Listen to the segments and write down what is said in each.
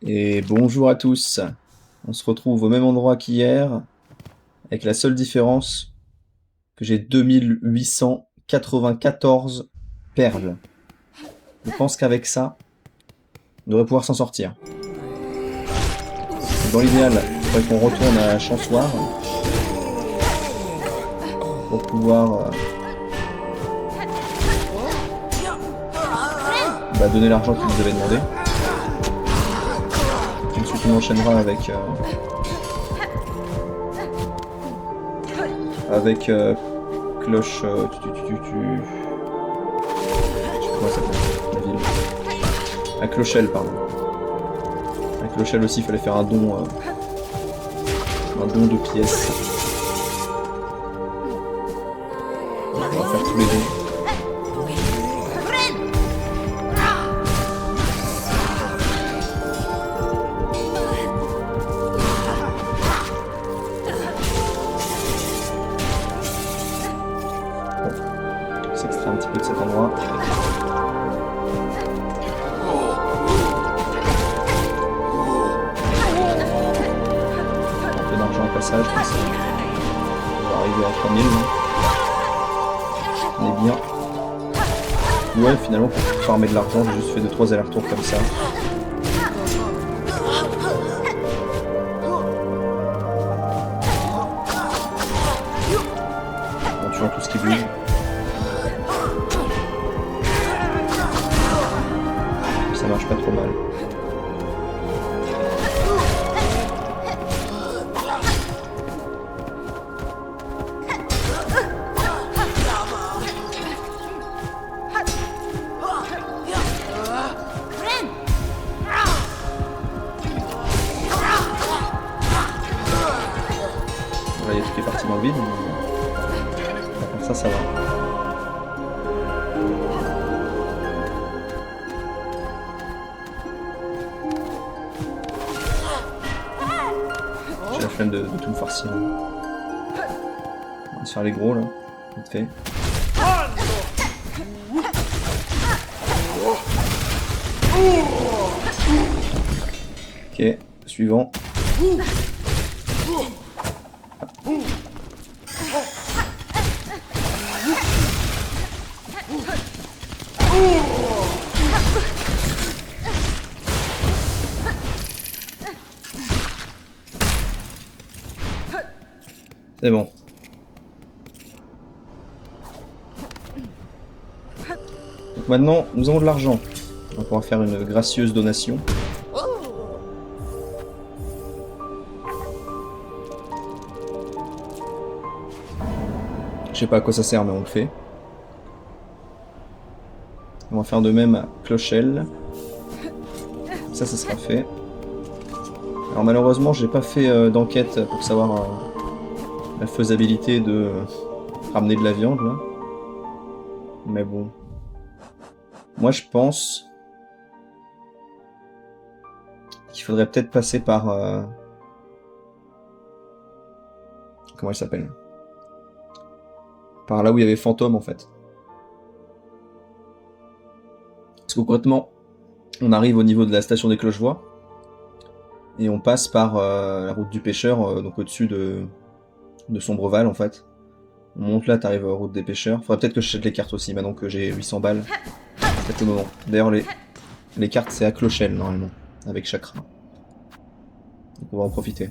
Et bonjour à tous. On se retrouve au même endroit qu'hier, avec la seule différence que j'ai 2894 perles. Je pense qu'avec ça, on devrait pouvoir s'en sortir. Donc dans l'idéal, il faudrait qu'on retourne à Chansoir pour pouvoir donner l'argent qu'il nous avait demandé. Ensuite on enchaînera avec Cloche... Je sais pas comment ça s'appelle, la ville. À Clochelle, pardon. À Clochelle aussi, il fallait faire un don de pièces. On va faire tous les dons. On s'extrait un petit peu de cet endroit. Un peu d'argent au passage, comme ça. On va arriver à 3000. On est bien. Ouais, finalement, pour farmer de l'argent, j'ai juste fait 2-3 allers-retours comme ça. En tuant tout ce qui bouge. Ça marche pas trop mal. Là, il y a tout qui est parti dans le vide. Mais... ça va. J'ai la flemme de tout me farcir. On va se faire les gros là, vite fait. Ok, suivant. C'est bon. Donc maintenant, nous avons de l'argent. On va pouvoir faire une gracieuse donation. Je sais pas à quoi ça sert, mais on le fait. On va faire de même à Clochelle. Ça sera fait. Alors malheureusement, j'ai pas fait d'enquête pour savoir la faisabilité de ramener de la viande là. Mais bon. Moi je pense qu'il faudrait peut-être passer par... comment il s'appelle? Par là où il y avait Fantôme en fait. Parce que concrètement, on arrive au niveau de la station des Clochevoix. Et on passe par la route du pêcheur, donc au-dessus de Sombreval en fait. On monte là, t'arrives à la route des pêcheurs. Faudrait peut-être que j'achète les cartes aussi, maintenant que j'ai 800 balles. C'est peut-être le moment. D'ailleurs, les cartes, c'est à Clochelle, normalement, avec Chakra. Donc on va en profiter.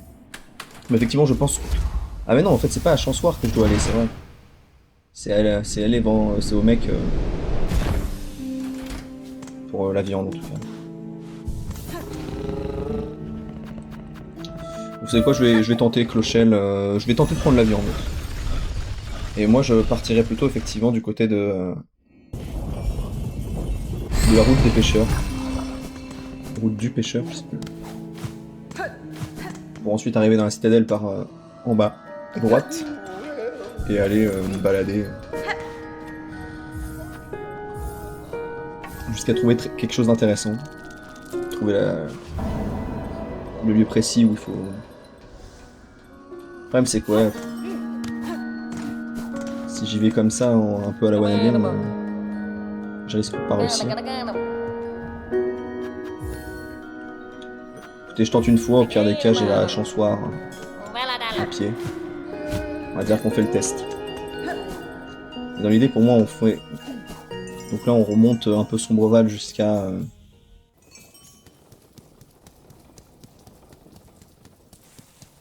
Mais effectivement, je pense... Ah mais non, en fait, c'est pas à Chansoir que je dois aller, c'est vrai. C'est aller c'est au mec... pour la viande, en tout cas. Vous savez quoi, je vais tenter Clochelle... je vais tenter de prendre la viande. Et moi, je partirai plutôt, effectivement, du côté de la route des pêcheurs. Route du pêcheur, je sais plus. Pour ensuite arriver dans la citadelle par en bas, à droite. Et aller me balader. Jusqu'à trouver quelque chose d'intéressant. Trouver le lieu précis où il faut... Le problème c'est quoi? Si j'y vais comme ça, un peu à la one again, je risque de pas réussir. Écoutez, je tente une fois, au pire des cas, j'ai la chansoire à pied. On va dire qu'on fait le test. Dans l'idée, pour moi, on fait... Donc là, on remonte un peu Sombreval jusqu'à...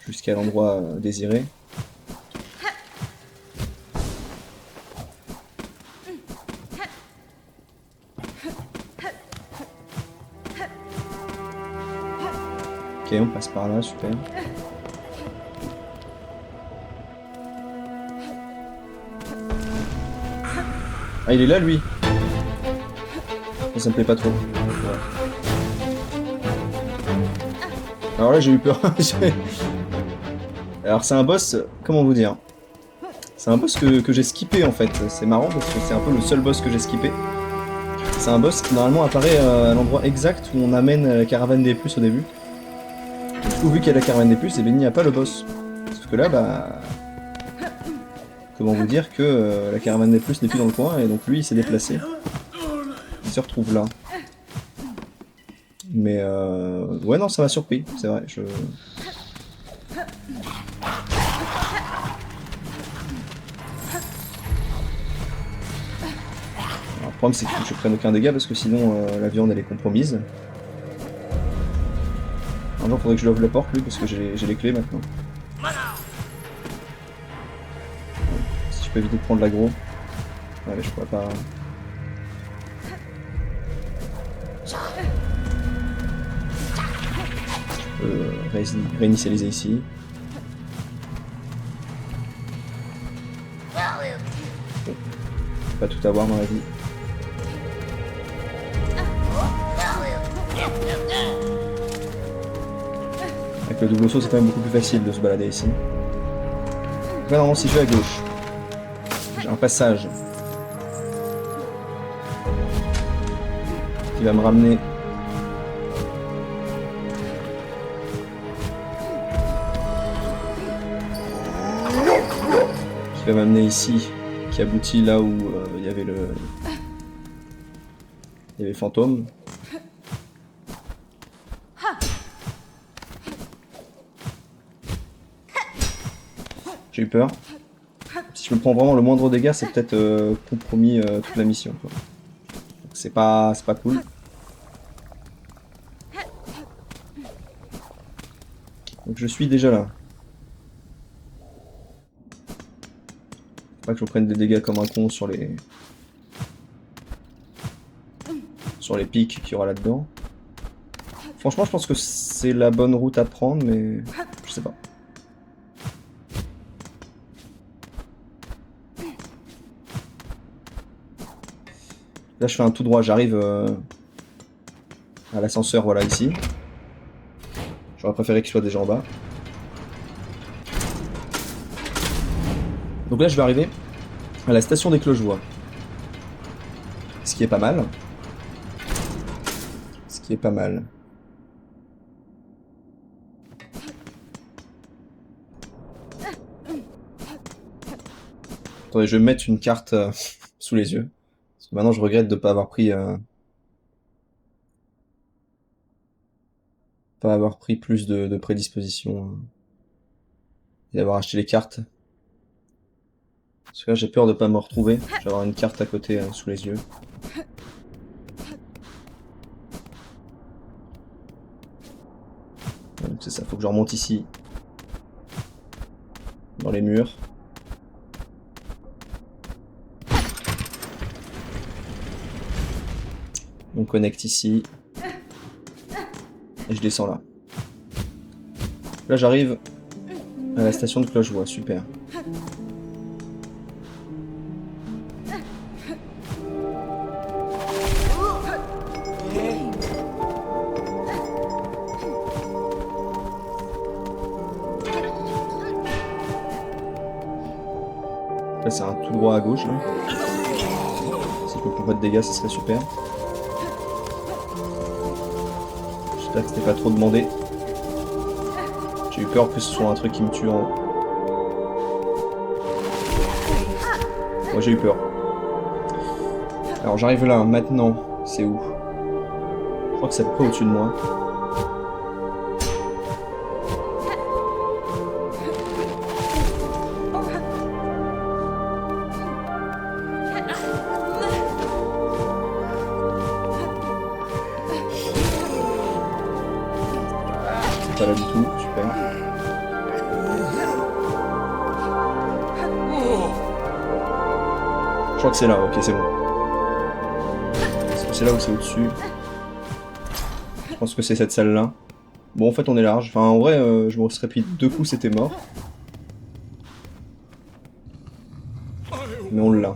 jusqu'à l'endroit désiré. Ok, on passe par là, super. Ah, il est là, lui. Ça me plaît pas trop. Alors là, j'ai eu peur. Alors c'est un boss, comment vous dire? C'est un boss que j'ai skippé en fait. C'est marrant parce que c'est un peu le seul boss que j'ai skippé. C'est un boss qui normalement apparaît à l'endroit exact où on amène la caravane des puces au début. Du coup, vu qu'il y a la caravane des puces, et ben il n'y a pas le boss. Sauf que là, bah... Comment vous dire que la caravane des puces n'est plus dans le coin et donc lui il s'est déplacé. Il se retrouve là. Mais ouais non, ça m'a surpris, c'est vrai. Alors, le problème c'est que je prenne aucun dégât parce que sinon la viande elle est compromise. Un jour faudrait que je l'ouvre la porte lui parce que j'ai les clés maintenant. Si je peux éviter de prendre l'aggro. Ouais mais je pourrais pas... Réinitialiser ici. Bon. Pas tout avoir dans la vie. Avec le double saut c'est quand même beaucoup plus facile de se balader ici. Donc là normalement si je vais à gauche, j'ai un passage qui va me ramener ici, qui aboutit là où il y avait le fantôme. J'ai eu peur. Si je me prends vraiment le moindre dégât, c'est peut-être compromis toute la mission. C'est pas cool. Donc je suis déjà là. Pas que je prenne des dégâts comme un con sur les pics qu'il y aura là-dedans. Franchement, je pense que c'est la bonne route à prendre, mais je sais pas. Là, je fais un tout droit, j'arrive à l'ascenseur, voilà, ici. J'aurais préféré qu'il soit déjà en bas. Donc là, je vais arriver à la station des Clochevoies. Ce qui est pas mal. Ce qui est pas mal. Attendez, je vais me mettre une carte sous les yeux. Parce que maintenant, je regrette de ne pas avoir pris... plus de prédisposition. Et d'avoir acheté les cartes. Parce que là, j'ai peur de pas me retrouver. Je vais avoir une carte à côté sous les yeux. Donc c'est ça, faut que je remonte ici. Dans les murs. On connecte ici. Et je descends là. Là, j'arrive à la station de Clochevoies, super. Là, c'est un tout droit à gauche, là. Si je peux prendre pas de dégâts, ça serait super. J'espère que c'était pas trop demandé. J'ai eu peur que ce soit un truc qui me tue en haut. Moi, j'ai eu peur. Alors, j'arrive là, maintenant. C'est où? Je crois que c'est à peu près au-dessus de moi. pas là du tout, super. Je crois que c'est là, ok c'est bon. Est-ce que c'est là ou c'est au-dessus? Je pense que c'est cette salle là. Bon en fait on est large, enfin en vrai je me serais pris 2 coups, c'était mort. Mais on l'a.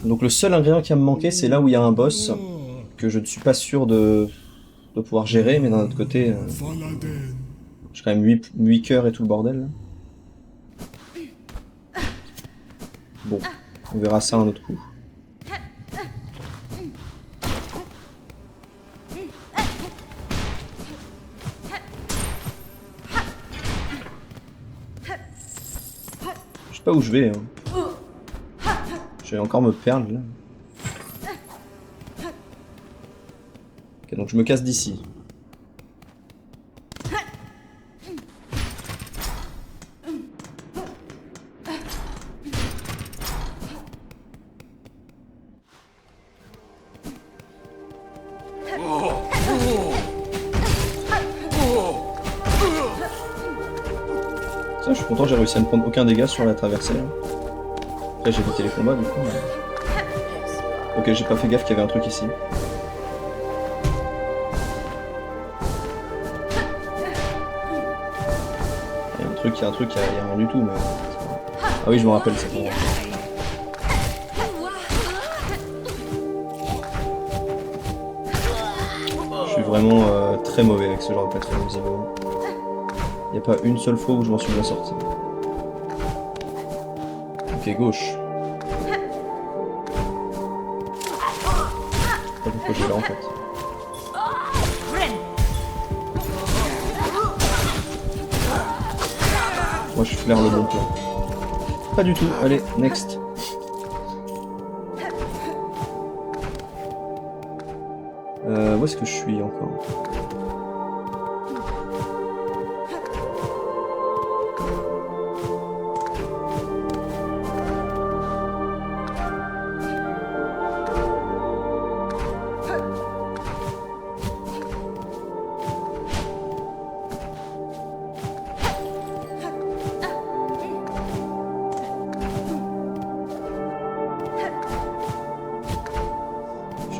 Donc le seul ingrédient qui a me manqué, c'est là où il y a un boss que je ne suis pas sûr de pouvoir gérer, mais d'un autre côté, j'ai quand même 8 cœurs et tout le bordel. Là. Bon, on verra ça un autre coup. Je sais pas où je vais. Hein. Je vais encore me perdre là. Ok, donc je me casse d'ici. Ça, je suis content, j'ai réussi à ne prendre aucun dégât sur la traversée. Là. Après, j'ai évité les combats du coup. Mais... Ok, j'ai pas fait gaffe qu'il y avait un truc ici. Il y a un truc, il y a rien du tout. Mais... Ah oui, je me rappelle, c'est bon. Je suis vraiment très mauvais avec ce genre de plateforme, visiblement. Il n'y a pas une seule fois où je m'en suis bien sorti. Ok, gauche. Pas pourquoi j'ai là en fait. Moi je flaire le bon plan. Pas du tout, allez, next. Où est-ce que je suis encore?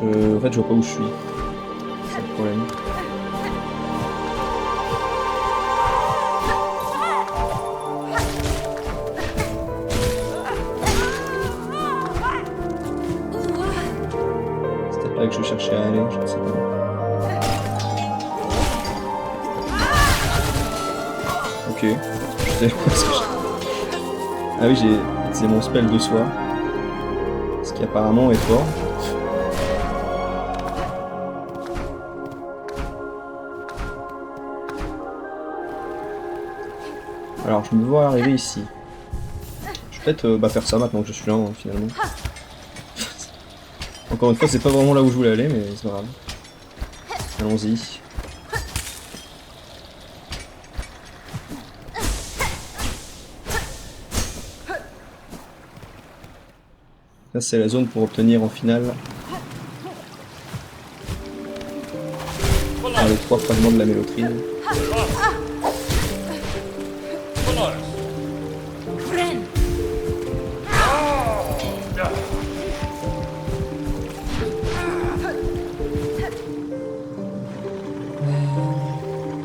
En fait, je vois pas où je suis. C'est le problème. C'est peut-être là que je cherchais à aller, je ne sais pas. Ok. Je sais pas ce que je... Ah oui, c'est mon spell de soi. Ce qui apparemment est fort. Alors, je me vois arriver ici. Je vais peut-être faire ça maintenant que je suis là, hein, finalement. Encore une fois, c'est pas vraiment là où je voulais aller, mais c'est pas grave. Allons-y. Ça, c'est la zone pour obtenir en finale les 3 fragments de la mélotrine.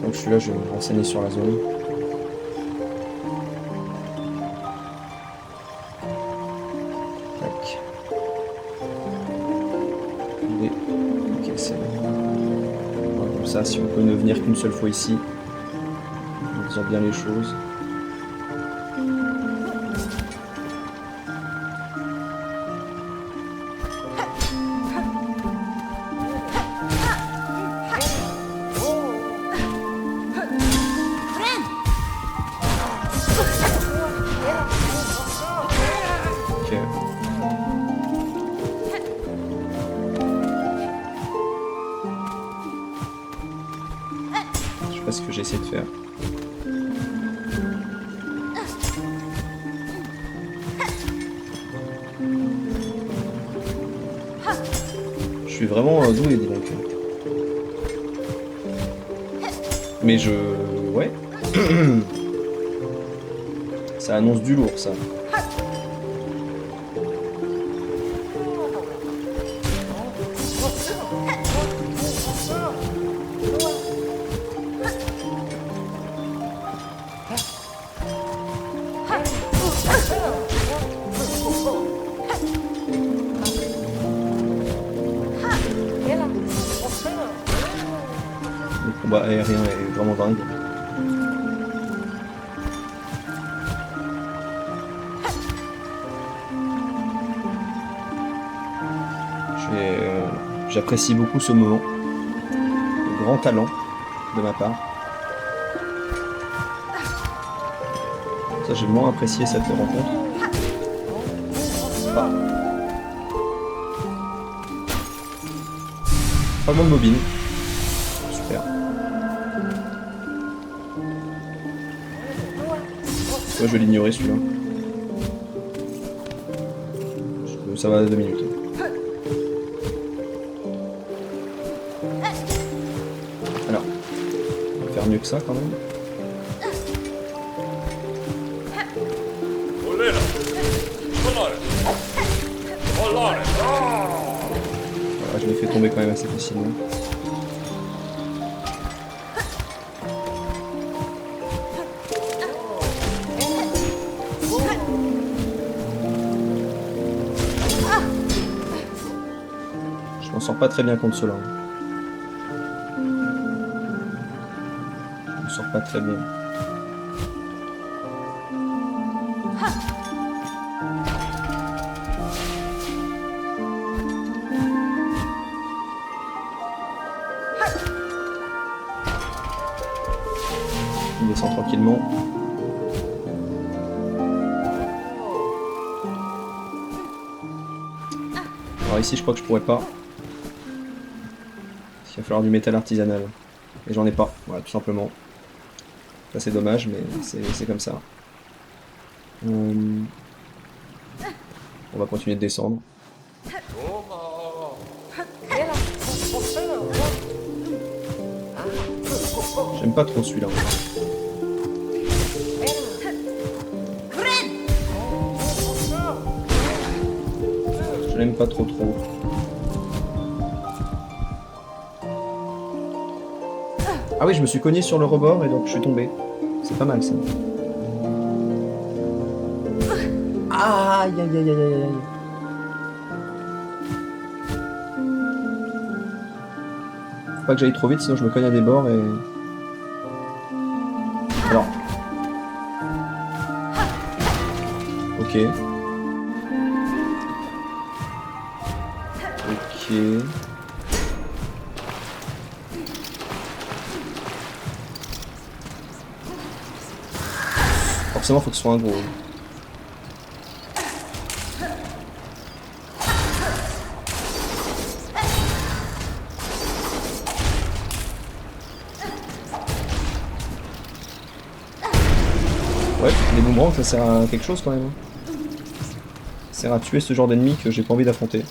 Donc je suis là, je vais me renseigner sur la zone. Tac. Ok, c'est bon. Comme ça, si on peut ne venir qu'une seule fois ici, en faisant bien les choses. Ce que j'essaie de faire. suis vraiment doué, dis donc. Mais je... Ouais. Ça annonce du lourd, ça. Le combat aérien est vraiment dingue. J'apprécie beaucoup ce moment. Grand talent de ma part. Ça, j'ai moins apprécié cette rencontre. Ah. Fragment de bobine. Super. Ouais, je vais l'ignorer celui-là. Ça va à 2 minutes. Alors, on va faire mieux que ça quand même. Voilà, je l'ai fait tomber quand même assez facilement. Je m'en sors pas très bien contre cela. Je m'en sors pas très bien. On descend tranquillement. Alors ici je crois que je pourrais pas. Il va falloir du métal artisanal. Et j'en ai pas, voilà, tout simplement. Ça c'est dommage, mais c'est comme ça. On va continuer de descendre. J'aime pas trop celui-là. Je l'aime pas trop. Ah oui, je me suis cogné sur le rebord et donc je suis tombé. C'est pas mal ça. Aïe aïe aïe aïe aïe aïe. Faut pas que j'aille trop vite sinon je me cogne à des bords et... Alors. Ok. Ok. Forcément, faut que ce soit un gros. Ouais, les boomerangs, ça sert à quelque chose quand même. Ça sert à tuer ce genre d'ennemi que j'ai pas envie d'affronter.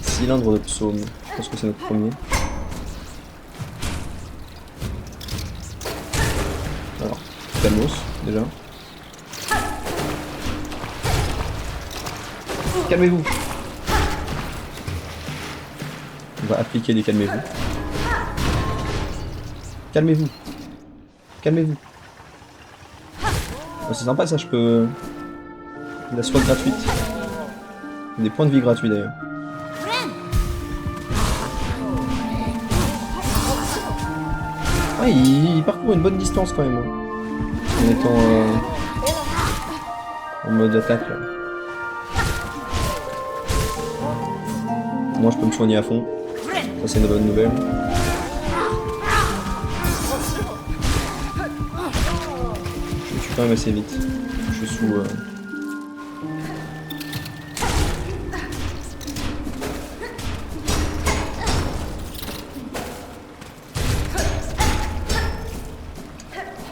Cylindre de psaume. Je pense que c'est notre premier. Alors, calmos, déjà. Calmez-vous. On va appliquer des calmez-vous. Calmez-vous. Calmez-vous. Oh, c'est sympa ça, je peux... La soie gratuite. Des points de vie gratuits d'ailleurs. Ah, il parcourt une bonne distance quand même. En étant en mode attaque là. Moi je peux me soigner à fond. Ça c'est une bonne nouvelle. Je me tue quand même assez vite. Je suis sous...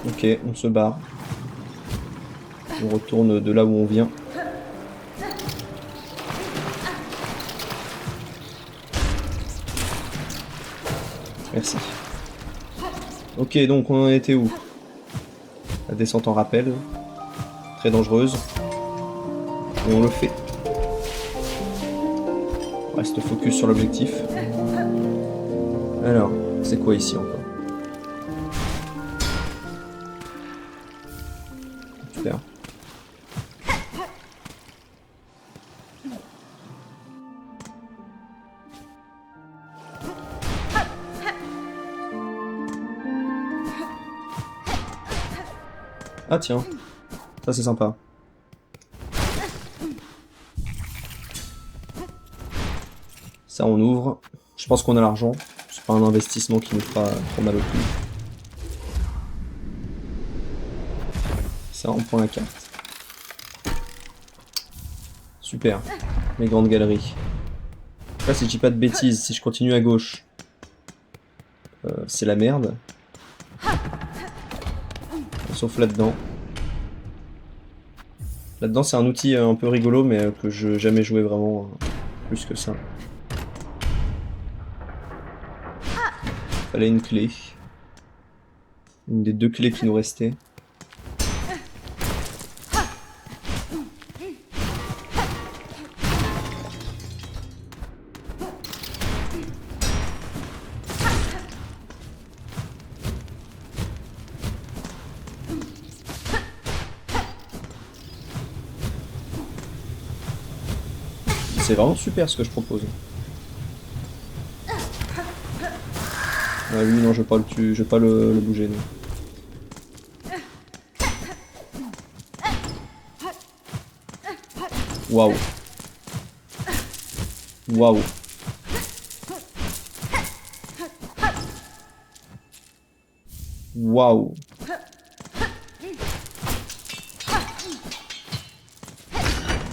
Ok, on se barre. On retourne de là où on vient. Merci. Ok, donc on en était où? La descente en rappel. Très dangereuse. Et on le fait. On reste focus sur l'objectif. Alors, c'est quoi ici encore? Super. Ah tiens, ça c'est sympa. Ça on ouvre. Je pense qu'on a l'argent. C'est pas un investissement qui nous fera trop mal au cul. Ça on prend la carte. Super. Les grandes galeries. Là si je dis pas de bêtises, si je continue à gauche, c'est la merde. Sauf là-dedans. Là-dedans c'est un outil un peu rigolo mais que je jamais joué vraiment plus que ça. Fallait une clé. Une des deux clés qui nous restaient. C'est vraiment super ce que je propose. Ah lui non, je vais pas le tuer, je vais pas le bouger non. Waouh. Waouh. Waouh.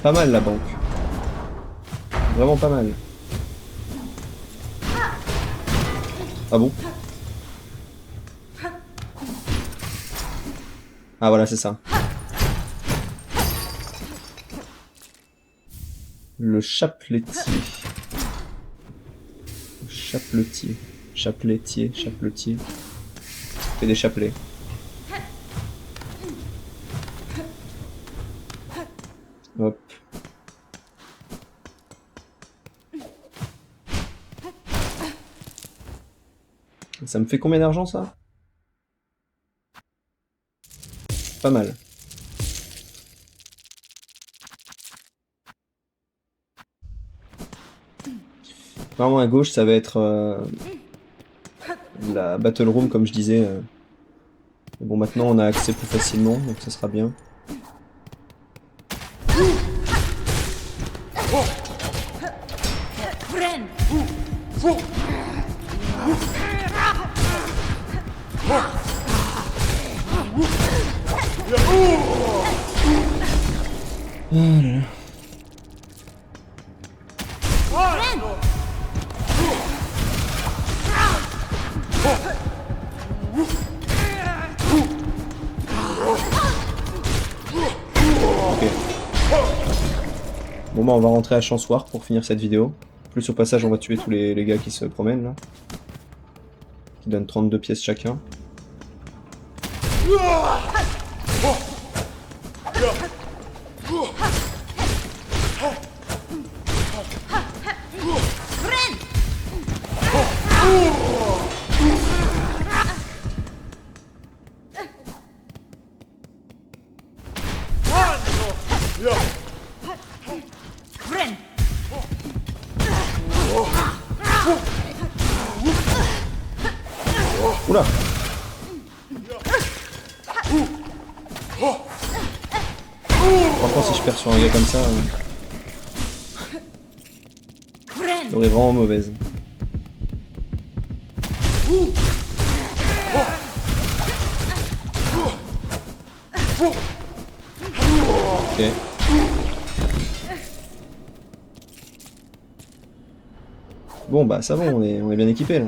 Pas mal la banque. Vraiment pas mal. Ah bon? Ah voilà, c'est ça. Le chapeletier. Chapeletier. Chapeletier, chapeletier. Fait des chapelets. Hop. Ça me fait combien d'argent ça? Pas mal. Normalement à gauche ça va être la battle room comme je disais. Bon maintenant on a accès plus facilement donc ça sera bien. Ok. Bon bah on va rentrer à Chansoir pour finir cette vidéo. Plus au passage on va tuer tous les gars qui se promènent là. Qui donnent 32 pièces chacun. Oula! Franchement si je perds sur un gars comme ça, j'aurais vraiment mauvaise. Ok. Bon bah ça va, on est bien équipé là.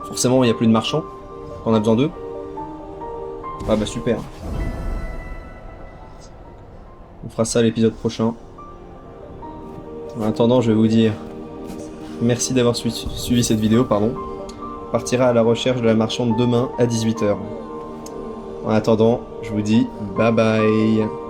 Forcément il n'y a plus de marchands quand on a besoin d'eux. Ah bah super. On fera ça à l'épisode prochain. En attendant, je vais vous dire merci d'avoir suivi cette vidéo, pardon. On partira à la recherche de la marchande demain à 18 h. En attendant, je vous dis bye bye.